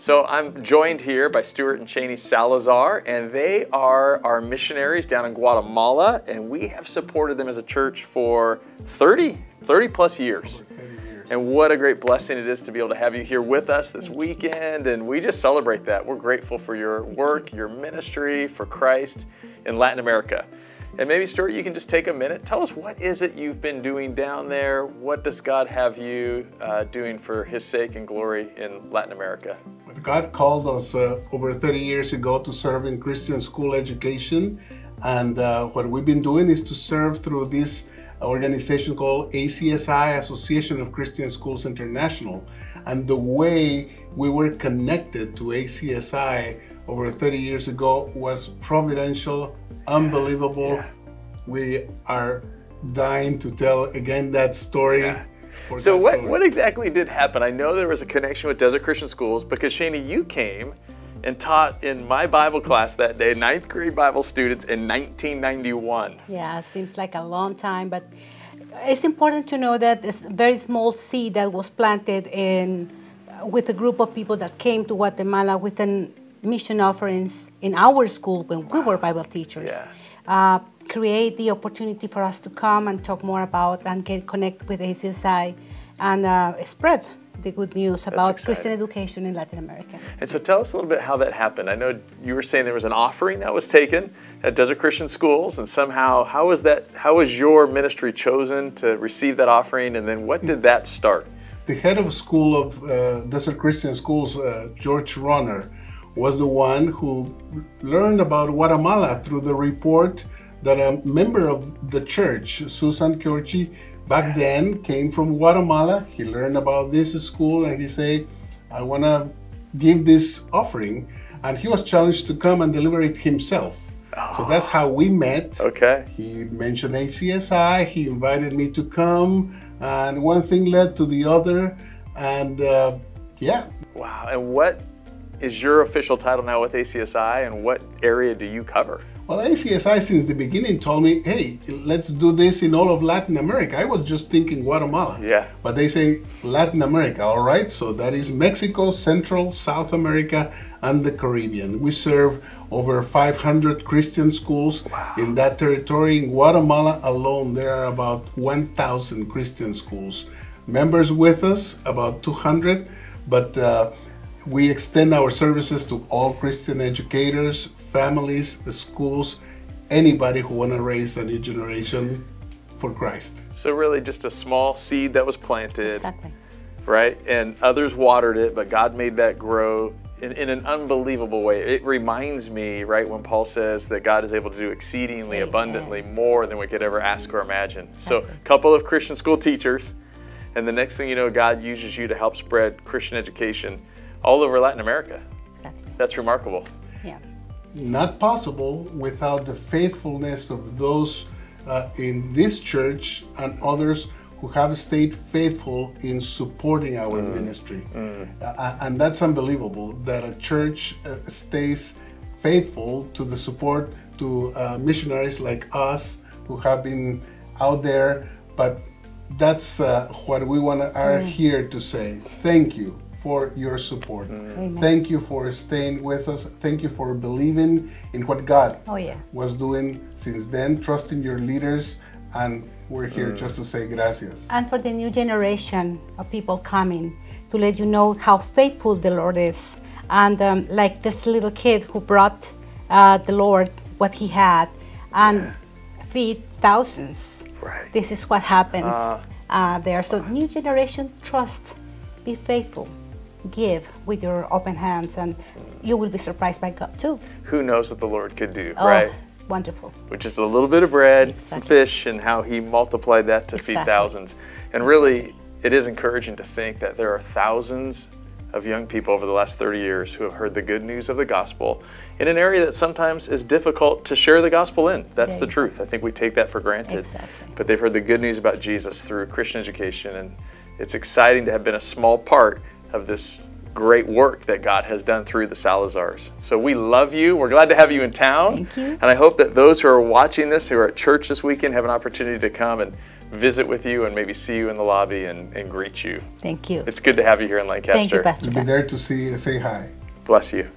So I'm joined here by Stuart and Sheny Salazar, and they are our missionaries down in Guatemala, and we have supported them as a church for 30 plus years. And what a great blessing it is to be able to have you here with us this weekend, and we just celebrate that. We're grateful for your work, your ministry for Christ in Latin America. And maybe, Stuart, you can just take a minute. Tell us, what is it you've been doing down there? What does God have you doing for His sake and glory in Latin America? God called us over 30 years ago to serve in Christian school education. And what we've been doing is to serve through this organization called ACSI, Association of Christian Schools International. And the way we were connected to ACSI over 30 years ago was providential, unbelievable. Yeah. We are dying to tell again that story. Yeah. So what exactly did happen? I know there was a connection with Desert Christian Schools because, Shany, you came and taught in my Bible class that day, 9th grade Bible students in 1991. Yeah, it seems like a long time, but it's important to know that it's a very small seed that was planted with a group of people that came to Guatemala with an mission offerings in our school when we were Bible teachers. Yeah. Create the opportunity for us to come and talk more about and get connected with ACSI and spread the good news about Christian education in Latin America. And so tell us a little bit how that happened. I know you were saying there was an offering that was taken at Desert Christian Schools, and somehow, how was your ministry chosen to receive that offering, and then what did that start? The head of school of Desert Christian Schools, George Runner, was the one who learned about Guatemala through the report that a member of the church, Susan Kyorchi, back then came from Guatemala. He learned about this school and he said, I want to give this offering. And he was challenged to come and deliver it himself. Oh. So that's how we met. Okay. He mentioned ACSI, he invited me to come, and one thing led to the other, and yeah. Wow, and what is your official title now with ACSI, and what area do you cover? Well, ACSI since the beginning told me, hey, let's do this in all of Latin America. I was just thinking Guatemala. Yeah. But they say Latin America, all right? So that is Mexico, Central, South America, and the Caribbean. We serve over 500 Christian schools in that territory. In Guatemala alone, there are about 1,000 Christian schools. Members with us, about 200, but we extend our services to all Christian educators, families, schools, anybody who want to raise a new generation for Christ. So really just a small seed that was planted, Exactly. right? And others watered it, but God made that grow in an unbelievable way. It reminds me, right, when Paul says that God is able to do exceedingly Amen. abundantly more than we could ever ask or imagine. So a couple of Christian school teachers, and the next thing you know, God uses you to help spread Christian education all over Latin America. Exactly. That's remarkable. Yeah. Not possible without the faithfulness of those in this church and others who have stayed faithful in supporting our ministry. And that's unbelievable that a church stays faithful to the support to missionaries like us who have been out there. But that's what we are here to say. Thank you for your support. Thank you for staying with us. Thank you for believing in what God was doing since then, trusting your leaders, and we're here just to say gracias. And for the new generation of people coming, to let you know how faithful the Lord is. And like this little kid who brought the Lord what he had and feed thousands. Right. This is what happens there. So new generation, trust, be faithful. Give with your open hands, and you will be surprised by God too. Who knows what the Lord could do, Oh, right? Wonderful. With just a little bit of bread, some fish, and how He multiplied that to feed thousands. And really, it is encouraging to think that there are thousands of young people over the last 30 years who have heard the good news of the gospel in an area that sometimes is difficult to share the gospel in. That's the truth. I think we take that for granted. But they've heard the good news about Jesus through Christian education, and it's exciting to have been a small part of this great work that God has done through the Salazars. So we love you. We're glad to have you in town. Thank you. And I hope that those who are watching this, who are at church this weekend, have an opportunity to come and visit with you and maybe see you in the lobby and greet you. Thank you. It's good to have you here in Lancaster. Thank you, Pastor. We'll be there to say hi. Bless you.